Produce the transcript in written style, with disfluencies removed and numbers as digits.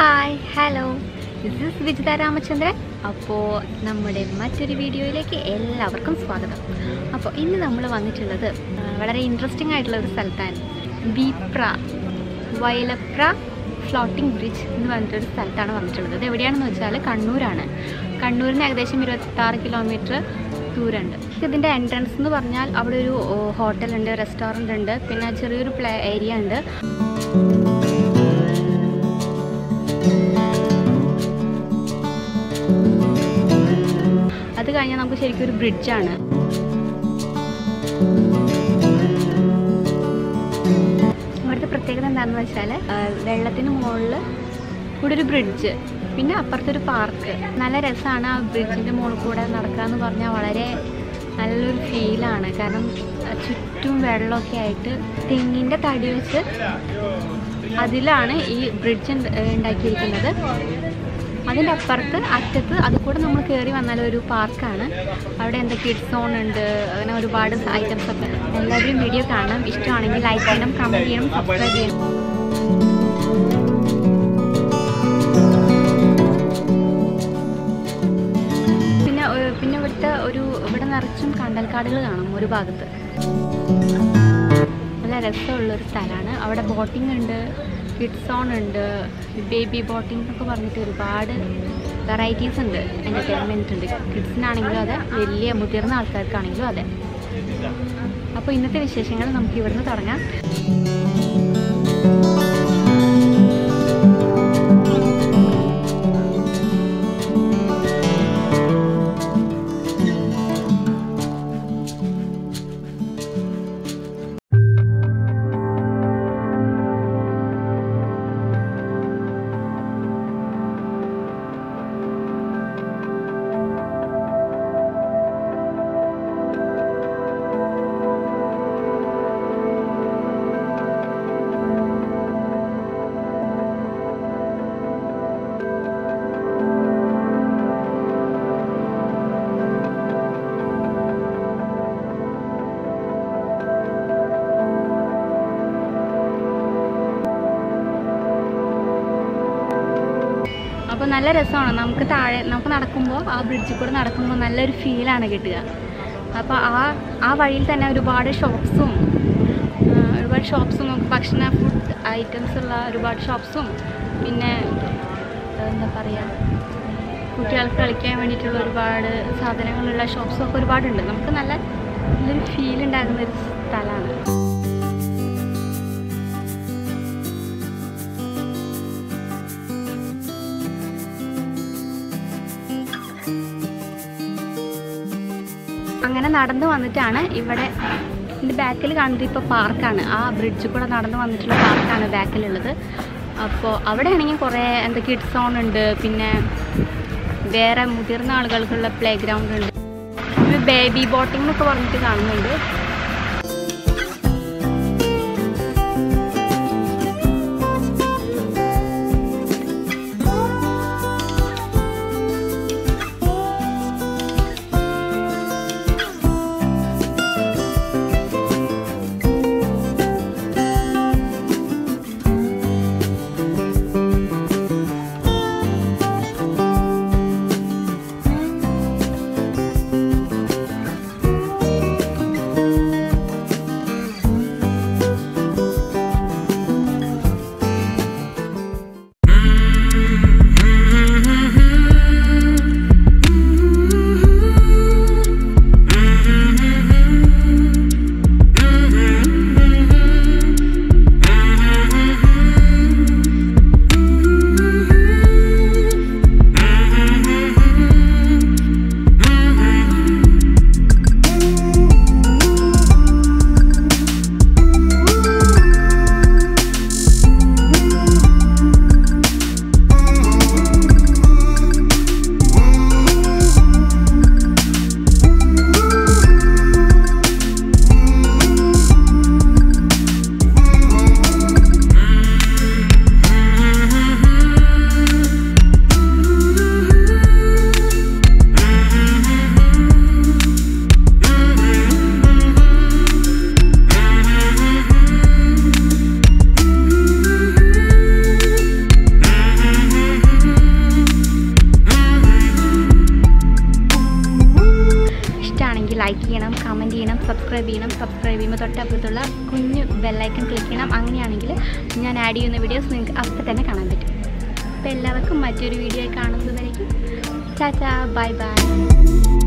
Hi hello this is Vijitha Ramachandran. അപ്പോൾ നമ്മുടെ മറ്റൊരു വീഡിയോയിലേക്ക് എല്ലാവർക്കും സ്വാഗതം. അപ്പോൾ ഇന്ന് നമ്മൾ വന്നിട്ടുള്ളത് വളരെ ഇൻട്രസ്റ്റിംഗ് ആയിട്ടുള്ള ഒരു സ്ഥലത്താണ്. ബീപ്ര വയലപ്ര ഫ്ലോട്ടിംഗ് ബ്രിഡ്ജ് എന്ന് പറഞ്ഞിട്ടൊരു സ്ഥലത്താണ് വന്നിട്ടുള്ളത്. ഇത് എവിടെയാണെന്ന് വെച്ചാൽ കണ്ണൂരാണ്. കണ്ണൂരിന് ഏകദേശം 26 കിലോമീറ്റർ ദൂരമുണ്ട്. ഇതിൻ്റെ എൻട്രൻസ് എന്ന് പറഞ്ഞാൽ അവിടെ ഒരു ഹോട്ടലുണ്ട്, റെസ്റ്റോറൻ്റ് ഉണ്ട്, പിന്നെ ചെറിയൊരു പ്ലേ ഏരിയ ഉണ്ട്. അത് കഴിഞ്ഞാൽ നമുക്ക് ശരിക്കും ഒരു ബ്രിഡ്ജാണ്. ഇവിടുത്തെ പ്രത്യേകത എന്താണെന്ന് വെച്ചാൽ വെള്ളത്തിന് മുകളിൽ കൂടെ ഒരു ബ്രിഡ്ജ്, പിന്നെ അപ്പുറത്തൊരു പാർക്ക്. നല്ല രസമാണ് ആ ബ്രിഡ്ജിൻ്റെ മുകളിൽ കൂടെ നടക്കുക എന്ന് പറഞ്ഞാൽ. വളരെ നല്ലൊരു ഫീലാണ്. കാരണം ചുറ്റും വെള്ളമൊക്കെ ആയിട്ട് തെങ്ങിൻ്റെ തടി വെച്ച് അതിലാണ് ഈ ബ്രിഡ്ജ് ഉണ്ടാക്കിയിരിക്കുന്നത്. അതിൻ്റെ അപ്പുറത്ത് അറ്റത്ത് അത് കൂടെ നമ്മൾ കയറി വന്നാൽ ഒരു പാർക്കാണ്. അവിടെ എന്താ കിഡ്സ് സോൺ ഉണ്ട്, അങ്ങനെ ഒരുപാട് ഐറ്റംസ് ഒക്കെ. എല്ലാവരും വീഡിയോ കാണണം. ഇഷ്ടമാണെങ്കിൽ ലൈക്ക് ചെയ്യണം, കമൻറ്റ് ചെയ്യണം, സബ്സ്ക്രൈബ് ചെയ്യണം. പിന്നെ ഇവിടെ നിറച്ചും കണ്ടൽക്കാടുകൾ കാണാം ഒരു ഭാഗത്ത്. നല്ല രസമുള്ളൊരു സ്ഥലമാണ്. അവിടെ ബോട്ടിംഗ് ഉണ്ട്, കിഡ്സ് സോൺ ഉണ്ട്, ബേബി ബോട്ടിംഗ് എന്നൊക്കെ പറഞ്ഞിട്ട് ഒരുപാട് വെറൈറ്റീസ് ഉണ്ട്. എൻ്റർടൈൻമെൻറ്റ് ഉണ്ട്. കിഡ്സിനാണെങ്കിലും അതെ, വലിയ മുതിർന്ന ആൾക്കാർക്കാണെങ്കിലും അതെ. അപ്പോൾ ഇന്നത്തെ വിശേഷങ്ങൾ നമുക്ക് ഇവിടുന്ന് തുടങ്ങാം. അപ്പോൾ നല്ല രസമാണ്. നമുക്ക് നടക്കുമ്പോൾ ആ ബ്രിഡ്ജിൽ കൂടെ നടക്കുമ്പോൾ നല്ലൊരു ഫീലാണ് കിട്ടുക. അപ്പോൾ ആ വഴിയിൽ തന്നെ ഒരുപാട് ഷോപ്സും നമുക്ക് ഭക്ഷണ ഫുഡ് ഐറ്റംസ് ഉള്ള ഒരുപാട് ഷോപ്സും, പിന്നെ എന്താ പറയുക, കുട്ടികൾക്ക് കളിക്കാൻ വേണ്ടിയിട്ടുള്ള ഒരുപാട് സാധനങ്ങളുള്ള ഷോപ്സും ഒക്കെ ഒരുപാടുണ്ട്. നമുക്ക് നല്ലൊരു ഫീൽ ഉണ്ടാകുന്ന ഒരു സ്ഥലമാണ്. അങ്ങനെ നടന്നു വന്നിട്ടാണ് ഇവിടെ എൻ്റെ ബാക്കിൽ കാണുന്നത് ഇപ്പോൾ പാർക്കാണ്. ആ ബ്രിഡ്ജിൽ കൂടെ നടന്നു വന്നിട്ടുള്ള പാർക്കാണ് ബാക്കിലുള്ളത്. അപ്പോൾ അവിടെ ആണെങ്കിൽ കുറേ കിഡ്സ് സോൺ ഉണ്ട്, പിന്നെ വേറെ മുതിർന്ന ആളുകൾക്കുള്ള പ്ലേ ഗ്രൗണ്ട് ഉണ്ട്, ഒരു ബേബി ബോട്ടിംഗ് എന്നൊക്കെ പറഞ്ഞിട്ട് കാണുന്നുണ്ട്. ലൈക്ക് ചെയ്യണം, കമൻറ്റ് ചെയ്യണം, സബ്സ്ക്രൈബ് ചെയ്യണം. സബ്സ്ക്രൈബ് ചെയ്യുമ്പോൾ തൊട്ടപ്പുറത്തുള്ള കുഞ്ഞ് ബെല്ലൈക്കൺ ക്ലിക്ക് ചെയ്യണം. അങ്ങനെയാണെങ്കിൽ ഞാൻ ആഡ് ചെയ്യുന്ന വീഡിയോസ് നിങ്ങൾക്ക് അപ്പോൾ തന്നെ കാണാൻ പറ്റും. അപ്പോൾ എല്ലാവർക്കും മറ്റൊരു വീഡിയോ കാണുന്നതുവരേക്കും ടാറ്റാ, ബൈ ബൈ.